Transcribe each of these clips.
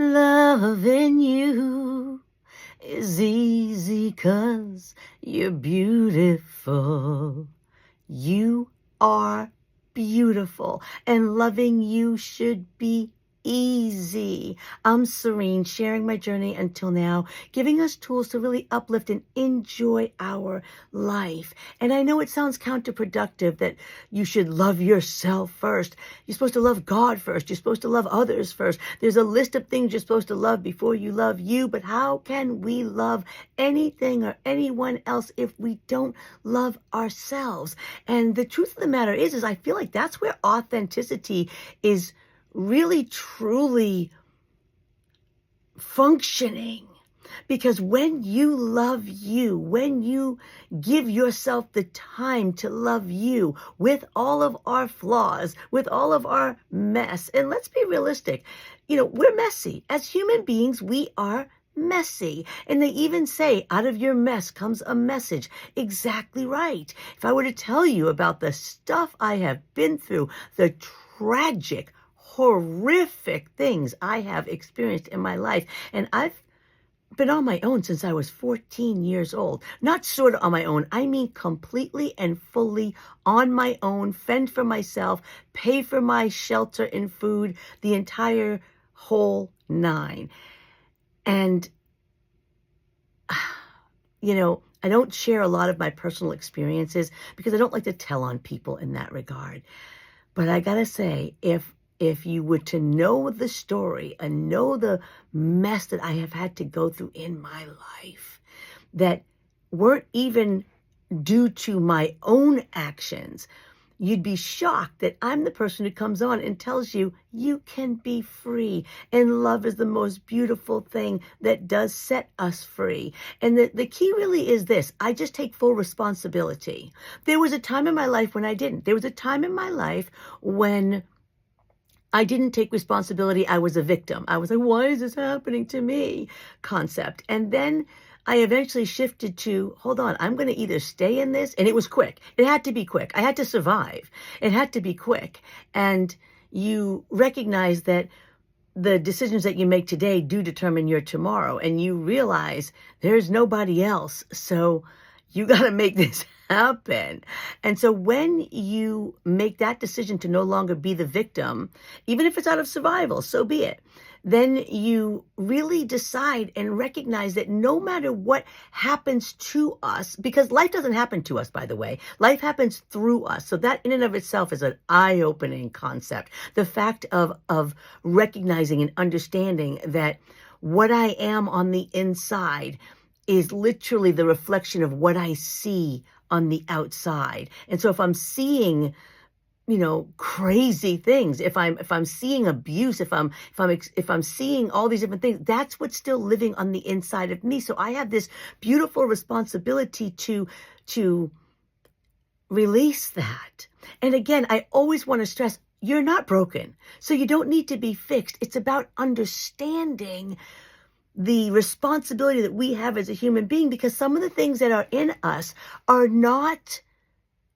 Loving you is easy 'cause you're beautiful. You are beautiful, and loving you should be easy. I'm Serene, sharing my journey until now, giving us tools to really uplift and enjoy our life. And I know it sounds counterproductive that you should love yourself first. You're supposed to love God first. You're supposed to love others first. There's a list of things you're supposed to love before you love you. But how can we love anything or anyone else if we don't love ourselves? And the truth of the matter is I feel like that's where authenticity is really truly functioning. Because when you love you, when you give yourself the time to love you with all of our flaws, with all of our mess, and let's be realistic, we're messy. As human beings, we are messy. And they even say, out of your mess comes a message. Exactly right. If I were to tell you about the stuff I have been through, the tragic, horrific things I have experienced in my life, and I've been on my own since I was 14 years old. Not sort of on my own. I mean completely and fully on my own, fend for myself, pay for my shelter and food, the entire whole nine. And, I don't share a lot of my personal experiences because I don't like to tell on people in that regard. But I gotta say, if you were to know the story and know the mess that I have had to go through in my life that weren't even due to my own actions, you'd be shocked that I'm the person who comes on and tells you, you can be free. And love is the most beautiful thing that does set us free. And the key really is this. I just take full responsibility. There was a time in my life when I didn't. There was a time in my life when I didn't take responsibility. I was a victim. I was like, why is this happening to me? Concept. And then I eventually shifted to, hold on, I'm going to either stay in this. And it was quick. It had to be quick. I had to survive. It had to be quick. And you recognize that the decisions that you make today do determine your tomorrow. And you realize there's nobody else. So you got to make this happen. And so when you make that decision to no longer be the victim, even if it's out of survival, so be it, then you really decide and recognize that no matter what happens to us, because life doesn't happen to us, by the way, life happens through us. So that in and of itself is an eye-opening concept. The fact of recognizing and understanding that what I am on the inside is literally the reflection of what I see on the outside. And so if I'm seeing, crazy things, if I'm seeing abuse, if I'm seeing all these different things, that's what's still living on the inside of me. So I have this beautiful responsibility to release that. And again, I always want to stress, you're not broken. So you don't need to be fixed. It's about understanding the responsibility that we have as a human being, because some of the things that are in us are not,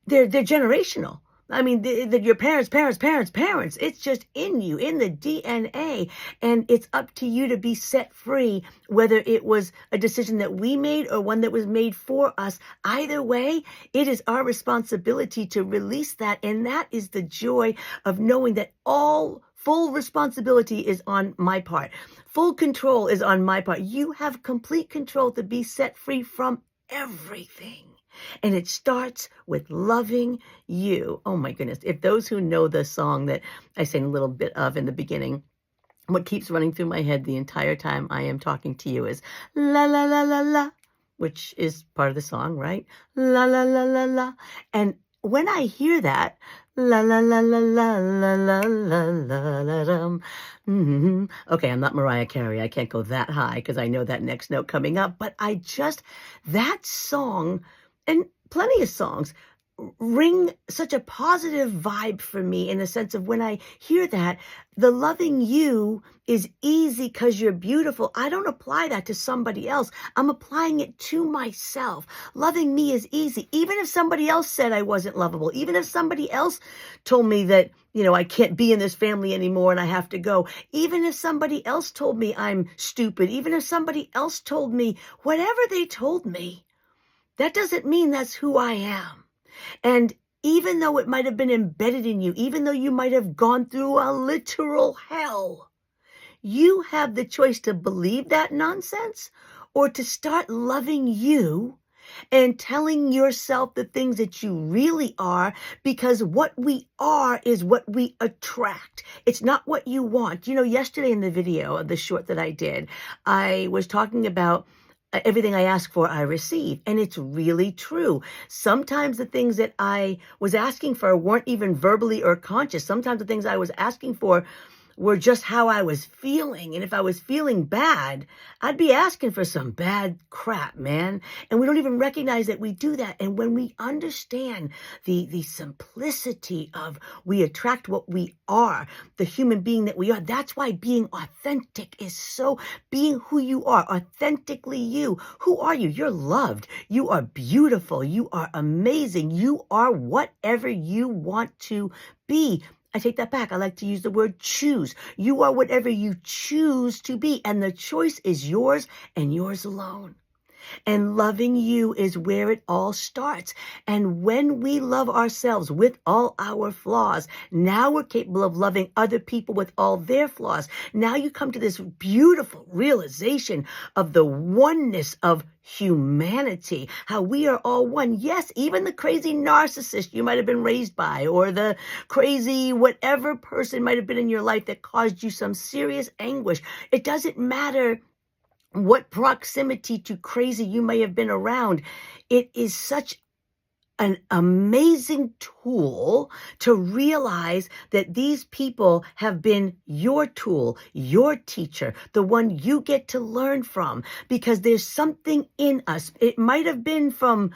they're generational. I mean, your parents, it's just in you, in the DNA, and it's up to you to be set free, whether it was a decision that we made or one that was made for us. Either way, it is our responsibility to release that, and that is the joy of knowing that all full responsibility is on my part. Full control is on my part. You have complete control to be set free from everything. And it starts with loving you. Oh my goodness. If those who know the song that I sang a little bit of in the beginning, what keeps running through my head the entire time I am talking to you is la la la la la, which is part of the song, right? La la la la la. And when I hear that, la la la la la la la la la la dum. Okay, I'm not Mariah Carey. I can't go that high because I know that next note coming up. But that song, and plenty of songs, ring such a positive vibe for me, in the sense of when I hear that, the loving you is easy because you're beautiful. I don't apply that to somebody else. I'm applying it to myself. Loving me is easy. Even if somebody else said I wasn't lovable, even if somebody else told me that, I can't be in this family anymore and I have to go, even if somebody else told me I'm stupid, even if somebody else told me whatever they told me, that doesn't mean that's who I am. And even though it might have been embedded in you, even though you might have gone through a literal hell, you have the choice to believe that nonsense or to start loving you and telling yourself the things that you really are, because what we are is what we attract. It's not what you want. Yesterday in the video of the short that I did, I was talking about everything I ask for, I receive. And it's really true. Sometimes the things that I was asking for weren't even verbally or conscious. Sometimes the things I was asking for were just how I was feeling. And if I was feeling bad, I'd be asking for some bad crap, man. And we don't even recognize that we do that. And when we understand the simplicity of we attract what we are, the human being that we are, that's why being authentic is so, being who you are, authentically you. Who are you? You're loved. You are beautiful. You are amazing. You are whatever you want to be. I take that back. I like to use the word choose. You are whatever you choose to be, and the choice is yours and yours alone. And loving you is where it all starts. And when we love ourselves with all our flaws, now we're capable of loving other people with all their flaws. Now you come to this beautiful realization of the oneness of humanity, how we are all one. Yes, even the crazy narcissist you might have been raised by, or the crazy whatever person might have been in your life that caused you some serious anguish. It doesn't matter what proximity to crazy you may have been around. It is such an amazing tool to realize that these people have been your tool, your teacher, the one you get to learn from, because there's something in us. It might have been from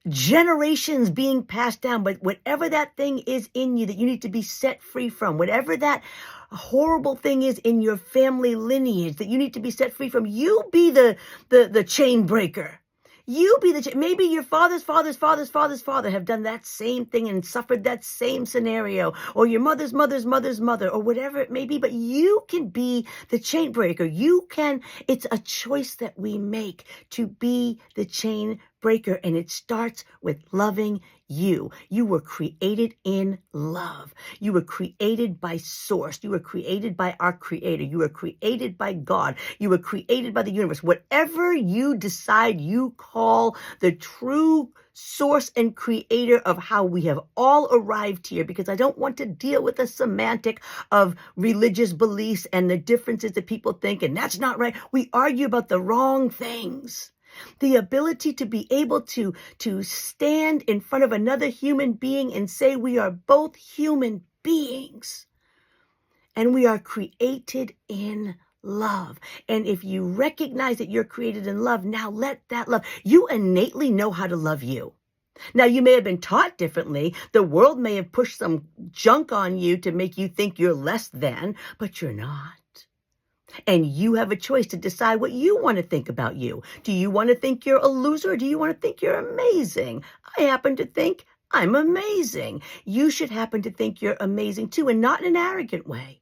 generations being passed down, but whatever that thing is in you that you need to be set free from, whatever that horrible thing is in your family lineage that you need to be set free from, you be the chain breaker. You be maybe your father's father have done that same thing and suffered that same scenario, or your mother's mother, or whatever it may be, but you can be the chain breaker. It's a choice that we make to be the chain breaker, and it starts with loving you. You were created in love. You were created by Source. You were created by our Creator. You were created by God. You were created by the universe. Whatever you decide you call the true source and creator of how we have all arrived here, because I don't want to deal with the semantic of religious beliefs and the differences that people think, and that's not right. We argue about the wrong things. The ability to be able to stand in front of another human being and say we are both human beings and we are created in love. And if you recognize that you're created in love, now let that love, you innately know how to love you. Now, you may have been taught differently. The world may have pushed some junk on you to make you think you're less than, but you're not. And you have a choice to decide what you want to think about you. Do you want to think you're a loser, or do you want to think you're amazing? I happen to think I'm amazing. You should happen to think you're amazing too, and not in an arrogant way.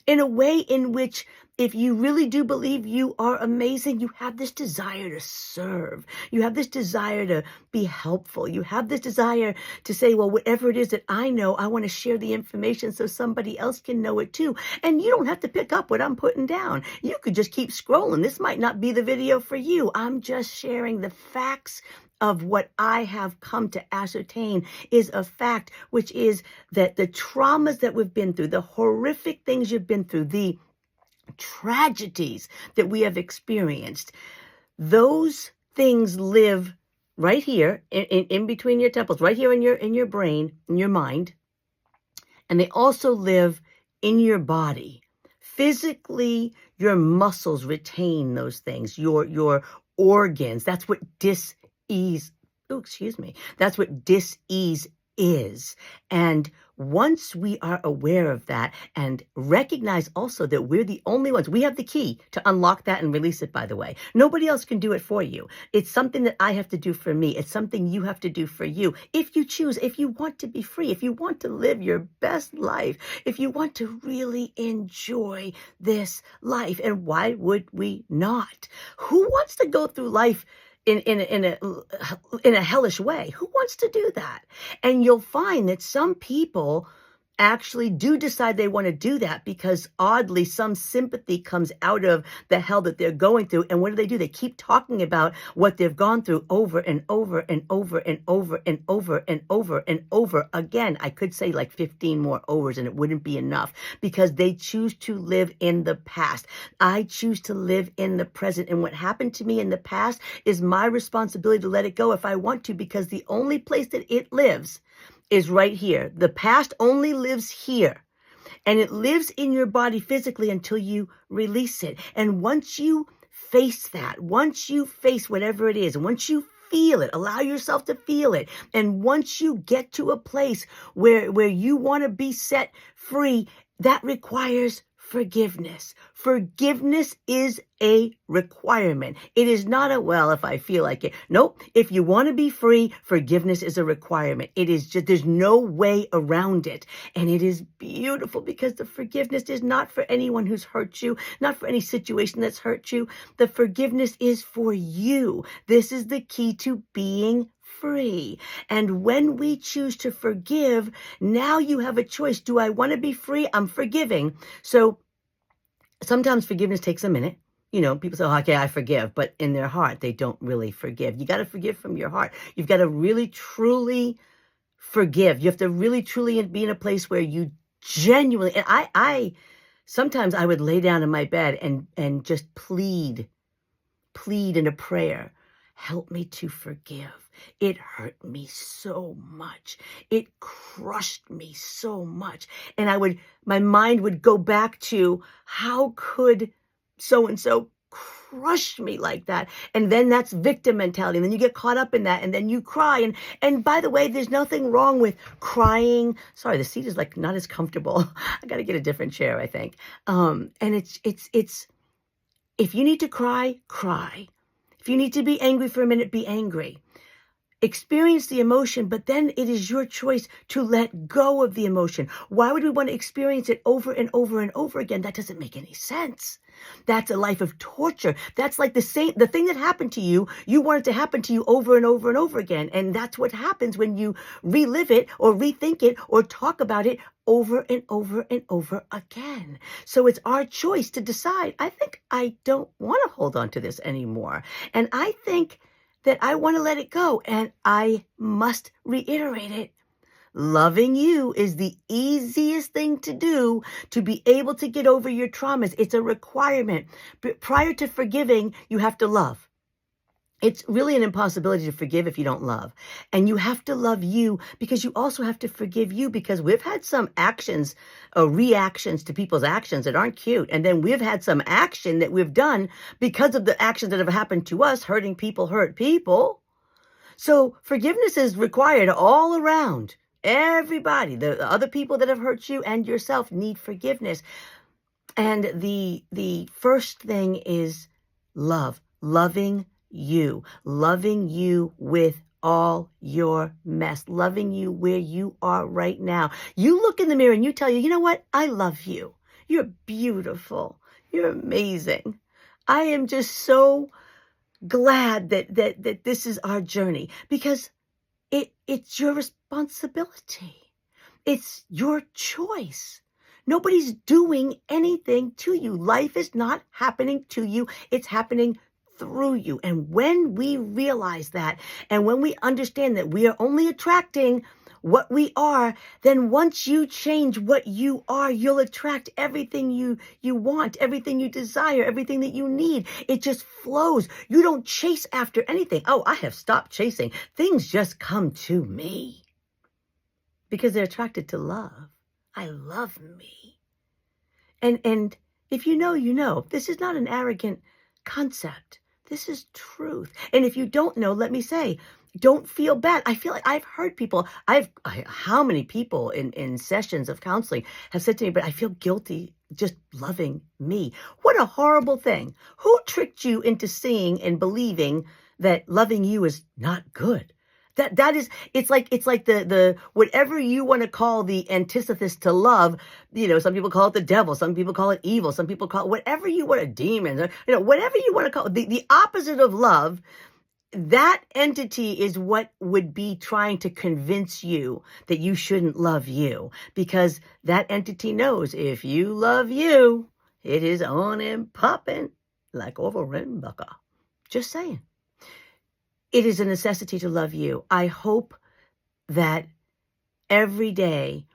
In a way in which, if you really do believe you are amazing, you have this desire to serve. You have this desire to be helpful. You have this desire to say, well, whatever it is that I know, I want to share the information so somebody else can know it too. And you don't have to pick up what I'm putting down. You could just keep scrolling. This might not be the video for you. I'm just sharing the facts of what I have come to ascertain is a fact, which is that the traumas that we've been through, the horrific things you've been through, the tragedies that we have experienced, those things live right here in between your temples, right here in your brain, in your mind, and they also live in your body. Physically, your muscles retain those things, your organs. That's what That's what dis-ease is. And once we are aware of that and recognize also that we're the only ones, we have the key to unlock that and release it, by the way. Nobody else can do it for you. It's something that I have to do for me. It's something you have to do for you. If you choose, if you want to be free, if you want to live your best life, if you want to really enjoy this life, and why would we not? Who wants to go through life in a hellish way? Who wants to do that? And you'll find that some people actually do decide they want to do that because oddly some sympathy comes out of the hell that they're going through. And what do? They keep talking about what they've gone through over and over and over and over and over and over and over again. I could say like 15 more overs and it wouldn't be enough because they choose to live in the past. I choose to live in the present. And what happened to me in the past is my responsibility to let it go if I want to, because the only place that it lives is right here. The past only lives here, and it lives in your body physically until you release it. And once you face that, once you face whatever it is, and once you feel it, allow yourself to feel it, and once you get to a place where you want to be set free, that requires forgiveness. Forgiveness is a requirement. It is not a, well, if I feel like it. Nope. If you want to be free, forgiveness is a requirement. It is just, there's no way around it. And it is beautiful because the forgiveness is not for anyone who's hurt you, not for any situation that's hurt you. The forgiveness is for you. This is the key to being free. And when we choose to forgive, now you have a choice. Do I want to be free? I'm forgiving. So sometimes forgiveness takes a minute. You know, people say, oh, okay, I forgive, but in their heart, they don't really forgive. You got to forgive from your heart. You've got to really, truly forgive. You have to really, truly be in a place where you genuinely, and I sometimes I would lay down in my bed and just plead in a prayer. Help me to forgive. It hurt me so much. It crushed me so much. And my mind would go back to, how could so-and-so crush me like that? And then that's victim mentality. And then you get caught up in that and then you cry. And by the way, there's nothing wrong with crying. Sorry, the seat is like not as comfortable. I got to get a different chair, I think. And it's, if you need to cry, cry. If you need to be angry for a minute, be angry. Experience the emotion, but then it is your choice to let go of the emotion. Why would we want to experience it over and over and over again? That doesn't make any sense. That's a life of torture. That's like the thing that happened to you, you want it to happen to you over and over and over again. And that's what happens when you relive it or rethink it or talk about it over and over and over again. So it's our choice to decide, I think I don't want to hold on to this anymore. And I think that I want to let it go. And I must reiterate it. Loving you is the easiest thing to do to be able to get over your traumas. It's a requirement. But prior to forgiving, you have to love. It's really an impossibility to forgive if you don't love. And you have to love you because you also have to forgive you, because we've had some actions, reactions to people's actions that aren't cute. And then we've had some action that we've done because of the actions that have happened to us. Hurting people hurt people. So forgiveness is required all around. Everybody, the other people that have hurt you and yourself need forgiveness. And the first thing is love. Loving you with all your mess, loving you where you are right now. You look in the mirror and you tell you know what? I love you. You're beautiful. You're amazing. I am just so glad that this is our journey, because it's your responsibility. It's your choice. Nobody's doing anything to you. Life is not happening to you. It's happening through you. And when we realize that, and when we understand that we are only attracting what we are, then once you change what you are, you'll attract everything you want, everything you desire, everything that you need. It just flows. You don't chase after anything. Oh, I have stopped chasing. Things just come to me because they're attracted to love. I love me. And if you know, you know. This is not an arrogant concept. This is truth. And if you don't know, let me say, don't feel bad. I feel like I've heard people, how many people in sessions of counseling have said to me, but I feel guilty just loving me. What a horrible thing. Who tricked you into seeing and believing that loving you is not good? That is, it's like the whatever you want to call the antithesis to love. Some people call it the devil, some people call it evil, some people call it whatever you want, a demon, whatever you want to call it, the opposite of love. That entity is what would be trying to convince you that you shouldn't love you, because that entity knows if you love you, it is on and popping like over in Bucka. Just saying. It is a necessity to love you. I hope that every day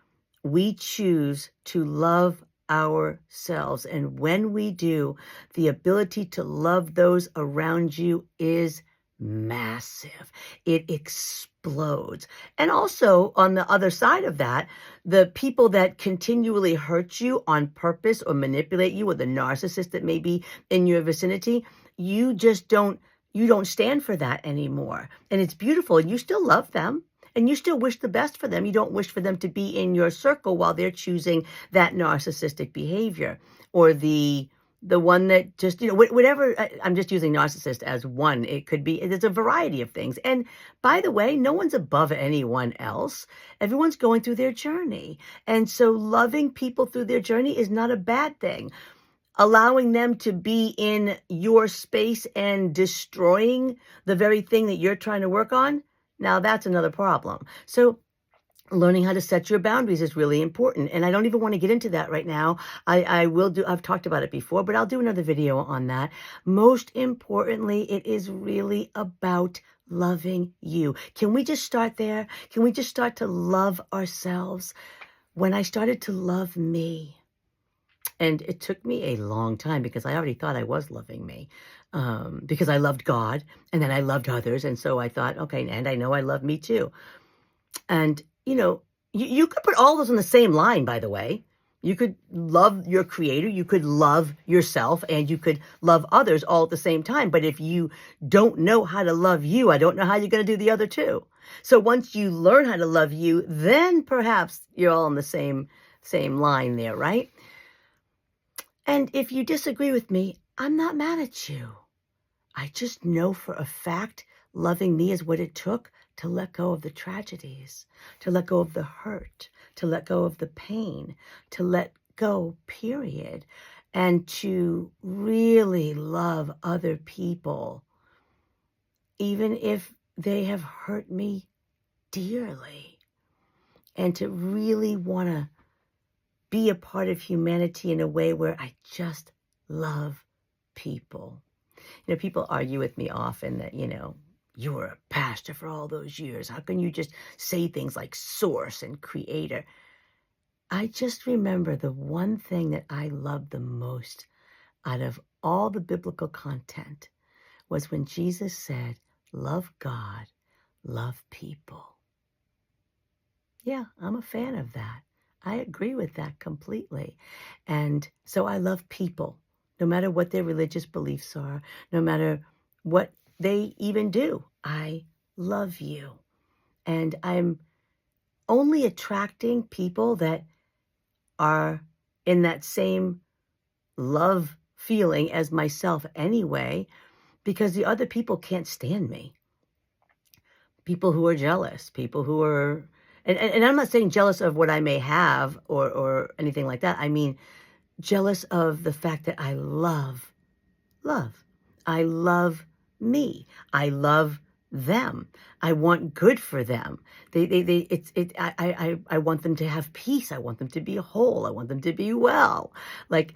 we choose to love ourselves. And when we do, the ability to love those around you is massive. It explodes. And also, on the other side of that, the people that continually hurt you on purpose or manipulate you, or the narcissist that may be in your vicinity, you don't stand for that anymore. And it's beautiful. And you still love them. And you still wish the best for them. You don't wish for them to be in your circle while they're choosing that narcissistic behavior, or the one that just, whatever. I'm just using narcissist as one. It could be, there's a variety of things. And by the way, no one's above anyone else. Everyone's going through their journey. And so loving people through their journey is not a bad thing. Allowing them to be in your space and destroying the very thing that you're trying to work on, now that's another problem. So learning how to set your boundaries is really important. And I don't even want to get into that right now. I've talked about it before, but I'll do another video on that. Most importantly, it is really about loving you. Can we just start there? Can we just start to love ourselves? When I started to love me, and it took me a long time, because I already thought I was loving me, because I loved God, and then I loved others. And so I thought, okay, and I know I love me too. And, you could put all those on the same line, by the way. You could love your creator, you could love yourself, and you could love others all at the same time. But if you don't know how to love you, I don't know how you're going to do the other two. So once you learn how to love you, then perhaps you're all on the same line there, right? And if you disagree with me, I'm not mad at you. I just know for a fact loving me is what it took to let go of the tragedies, to let go of the hurt, to let go of the pain, to let go, period, and to really love other people, even if they have hurt me dearly, and to really want to be a part of humanity in a way where I just love people. People argue with me often that, you were a pastor for all those years. How can you just say things like source and creator? I just remember the one thing that I loved the most out of all the biblical content was when Jesus said, love God, love people. Yeah, I'm a fan of that. I agree with that completely. And so I love people, no matter what their religious beliefs are, no matter what they even do. I love you. And I'm only attracting people that are in that same love feeling as myself anyway, because the other people can't stand me. People who are jealous, people who are, and I'm not saying jealous of what I may have or anything like that. I mean, jealous of the fact that I love. I love me. I love them. I want good for them. I want them to have peace. I want them to be whole. I want them to be well. Like,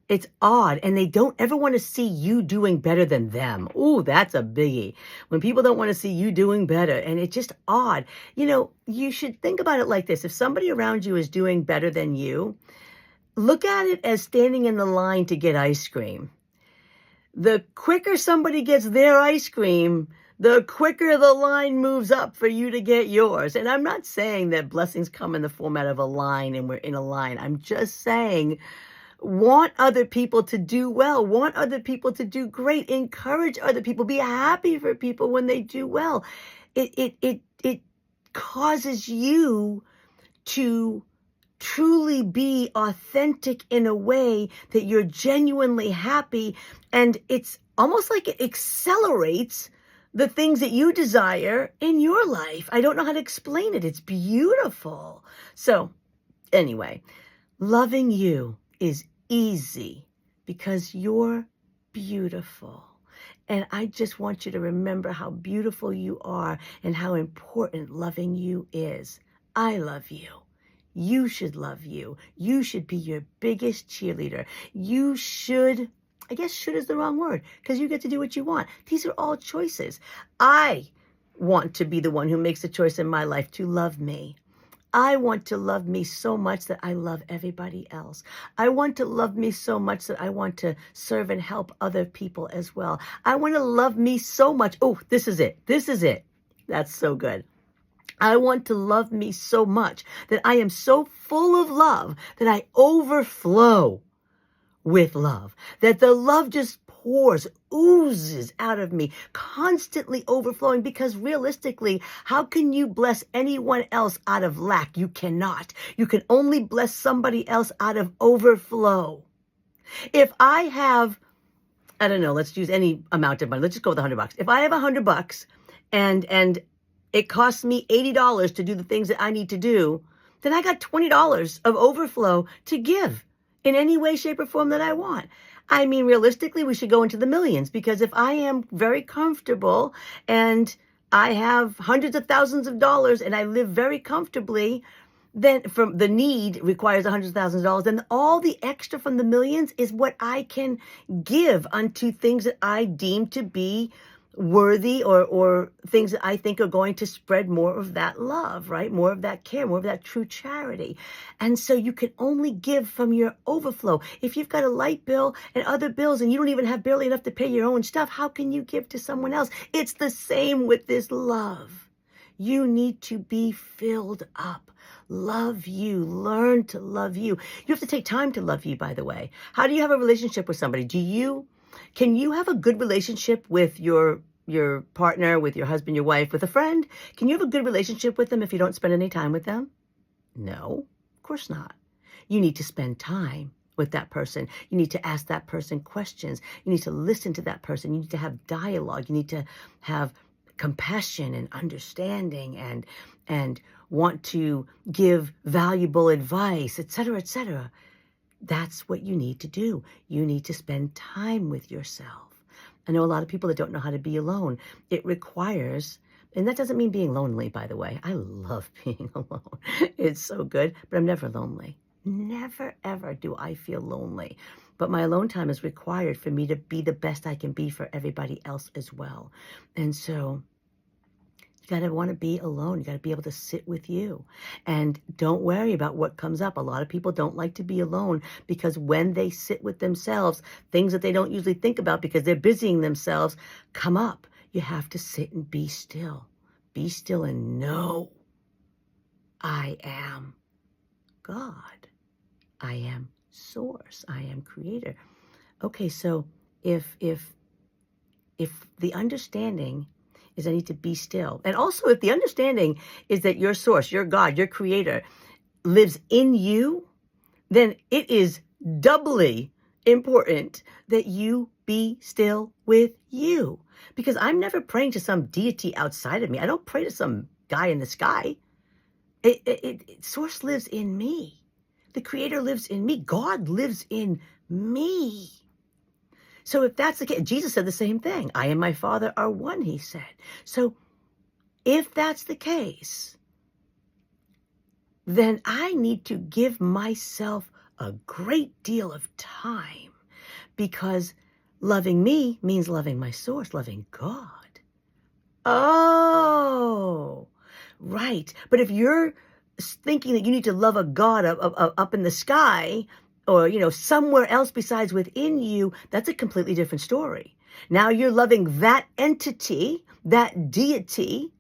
it's odd. And they don't ever want to see you doing better than them. Ooh, that's a biggie. When people don't want to see you doing better, and it's just odd. You should think about it like this. If somebody around you is doing better than you, look at it as standing in the line to get ice cream. The quicker somebody gets their ice cream, the quicker the line moves up for you to get yours. And I'm not saying that blessings come in the format of a line and we're in a line. I'm just saying, want other people to do well, want other people to do great, encourage other people, be happy for people when they do well. it causes you to truly be authentic in a way that you're genuinely happy. And it's almost like it accelerates the things that you desire in your life. I don't know how to explain it. It's beautiful. So anyway, loving you is easy because you're beautiful. And I just want you to remember how beautiful you are and how important loving you is. I love you. You should love you. You should be your biggest cheerleader. You should, I guess should is the wrong word, because you get to do what you want. These are all choices. I want to be the one who makes the choice in my life to love me. I want to love me so much that I love everybody else. I want to love me so much that I want to serve and help other people as well. I want to love me so much. Oh, this is it. This is it. That's so good. I want to love me so much that I am so full of love that I overflow with love, that the love just pours, oozes out of me, constantly overflowing, because realistically, how can you bless anyone else out of lack? You cannot. You can only bless somebody else out of overflow. If I have, I don't know, let's use any amount of money. Let's just go with $100. If I have $100 and it costs me $80 to do the things that I need to do, then I got $20 of overflow to give in any way, shape, or form that I want. I mean, realistically, we should go into the millions, because if I am very comfortable and I have hundreds of thousands of dollars and I live very comfortably, then from the need requires hundreds of thousands of dollars, then all the extra from the millions is what I can give unto things that I deem to be worthy, or things that I think are going to spread more of that love, right? More of that care, more of that true charity. And so you can only give from your overflow. If you've got a light bill and other bills and you don't even have barely enough to pay your own stuff, how can you give to someone else? It's the same with this love. You need to be filled up. Love you. Learn to love you. You have to take time to love you, by the way. How do you have a relationship with somebody? Can you have a good relationship with your partner, with your husband, your wife, with a friend? Can you have a good relationship with them if you don't spend any time with them? No, of course not. You need to spend time with that person. You need to ask that person questions. You need to listen to that person. You need to have dialogue. You need to have compassion and understanding and want to give valuable advice, etc., etc. That's what you need to do. You need to spend time with yourself. I know a lot of people that don't know how to be alone. It requires, and that doesn't mean being lonely, by the way. I love being alone. It's so good, but I'm never lonely. Never, ever do I feel lonely. But my alone time is required for me to be the best I can be for everybody else as well. And so you got to want to be alone. You got to be able to sit with you. And don't worry about what comes up. A lot of people don't like to be alone, because when they sit with themselves, things that they don't usually think about because they're busying themselves come up. You have to sit and be still. Be still and know, I am God. I am source. I am creator. Okay, so if the understanding is I need to be still. And also if the understanding is that your source, your God, your creator lives in you, then it is doubly important that you be still with you. Because I'm never praying to some deity outside of me. I don't pray to some guy in the sky. Source lives in me. The creator lives in me. God lives in me. So if that's the case, Jesus said the same thing. I and my Father are one, he said. So if that's the case, then I need to give myself a great deal of time, because loving me means loving my source, loving God. Oh, right. But if you're thinking that you need to love a God up in the sky, or, somewhere else besides within you, that's a completely different story. Now you're loving that entity, that deity,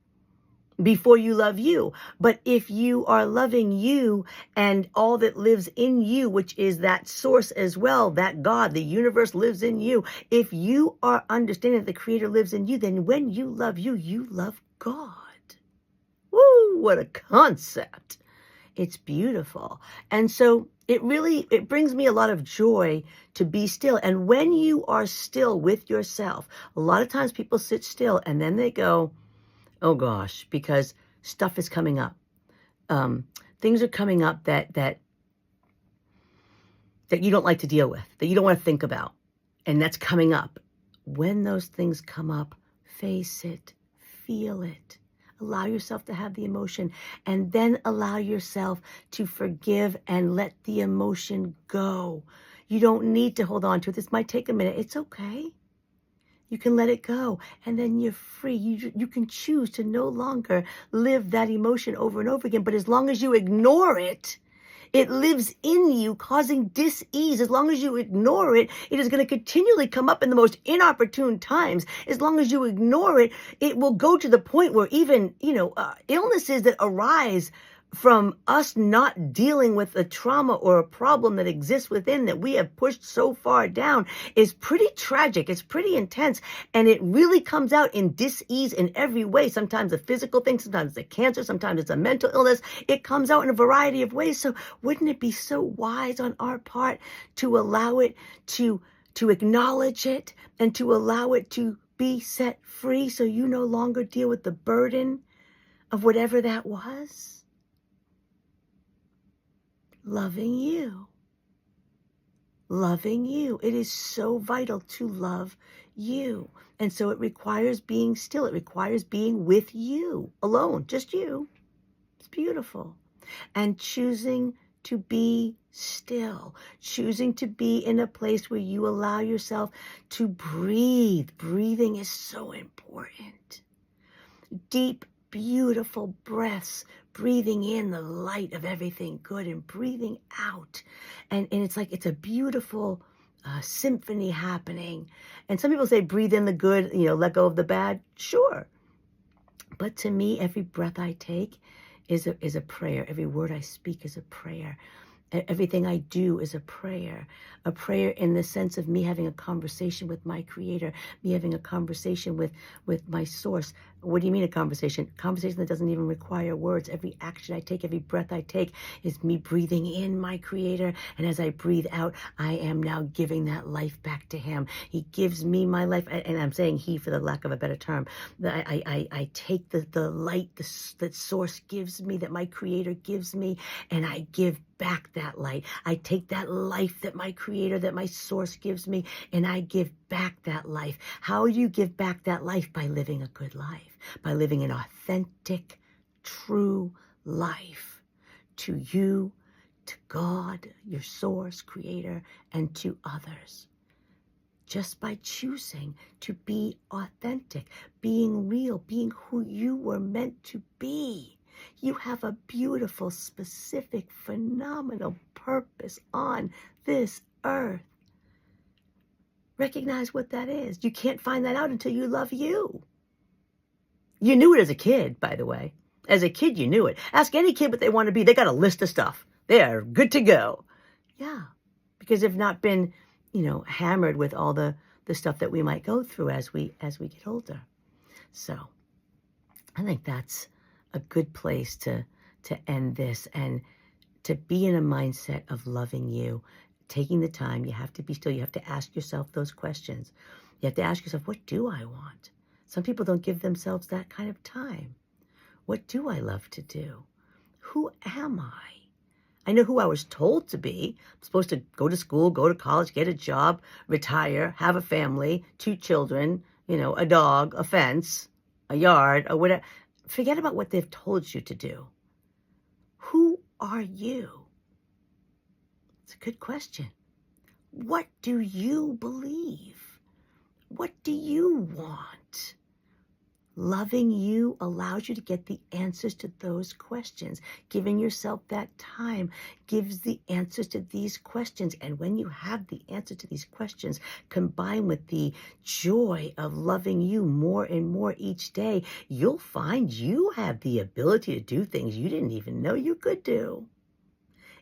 before you love you. But if you are loving you and all that lives in you, which is that source as well, that God, the universe lives in you. If you are understanding that the creator lives in you, then when you love you, you love God. what a concept. It's beautiful. And so it brings me a lot of joy to be still. And when you are still with yourself, a lot of times people sit still and then they go, oh gosh, because stuff is coming up. Things are coming up that you don't like to deal with, that you don't want to think about. And that's coming up. When those things come up, face it, feel it. Allow yourself to have the emotion, and then allow yourself to forgive and let the emotion go. You don't need to hold on to it. This might take a minute. It's okay. You can let it go, and then you're free. You can choose to no longer live that emotion over and over again. But as long as you ignore it, it lives in you, causing dis-ease. As long as you ignore it, it is going to continually come up in the most inopportune times. As long as you ignore it, it will go to the point where even, illnesses that arise from us not dealing with a trauma or a problem that exists within that we have pushed so far down is pretty tragic. It's pretty intense. And it really comes out in dis-ease in every way. Sometimes a physical thing, sometimes it's a cancer, sometimes it's a mental illness. It comes out in a variety of ways. So wouldn't it be so wise on our part to allow it, to acknowledge it, and to allow it to be set free so you no longer deal with the burden of whatever that was? Loving you. Loving you. It is so vital to love you. And so it requires being still. It requires being with you alone, just you. It's beautiful. And choosing to be still, choosing to be in a place where you allow yourself to breathe. Breathing is so important. Deep, beautiful breaths, breathing in the light of everything good and breathing out. And it's like, it's a beautiful symphony happening. And some people say, breathe in the good, let go of the bad. Sure. But to me, every breath I take is a prayer. Every word I speak is a prayer. Everything I do is a prayer in the sense of me having a conversation with my creator, me having a conversation with my source. What do you mean a conversation? Conversation that doesn't even require words. Every action I take, every breath I take is me breathing in my creator. And as I breathe out, I am now giving that life back to him. He gives me my life. And I'm saying he for the lack of a better term. I take the light that source gives me, that my creator gives me, and I give back that light. I take that life that my creator, that my source gives me, and I give back that life. How do you give back that life? By living a good life, by living an authentic, true life to you, to God, your source, creator, and to others. Just by choosing to be authentic, being real, being who you were meant to be. You have a beautiful, specific, phenomenal purpose on this earth. Recognize what that is. You can't find that out until you love you. You knew it as a kid, by the way. As a kid, you knew it. Ask any kid what they want to be. They got a list of stuff. They're good to go. Yeah, because they've not been, hammered with all the stuff that we might go through as we get older. So I think that's a good place to end this, and to be in a mindset of loving you, taking the time. You have to be still. You have to ask yourself those questions. You have to ask yourself, what do I want? Some people don't give themselves that kind of time. What do I love to do? Who am I? I know who I was told to be. I'm supposed to go to school, go to college, get a job, retire, have a family, 2 children, a dog, a fence, a yard, or whatever. Forget about what they've told you to do. Who are you? It's a good question. What do you believe? What do you want? Loving you allows you to get the answers to those questions. Giving yourself that time gives the answers to these questions. And when you have the answer to these questions, combined with the joy of loving you more and more each day, you'll find you have the ability to do things you didn't even know you could do.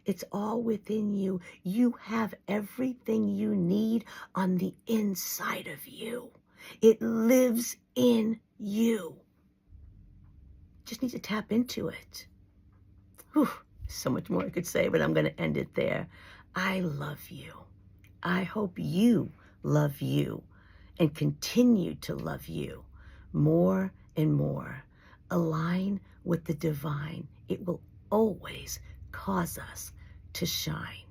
It's all within you. You have everything you need on the inside of you. It lives in you. Just need to tap into it. Whew, so much more I could say, but I'm going to end it there. I love you. I hope you love you and continue to love you more and more. Align with the divine. It will always cause us to shine.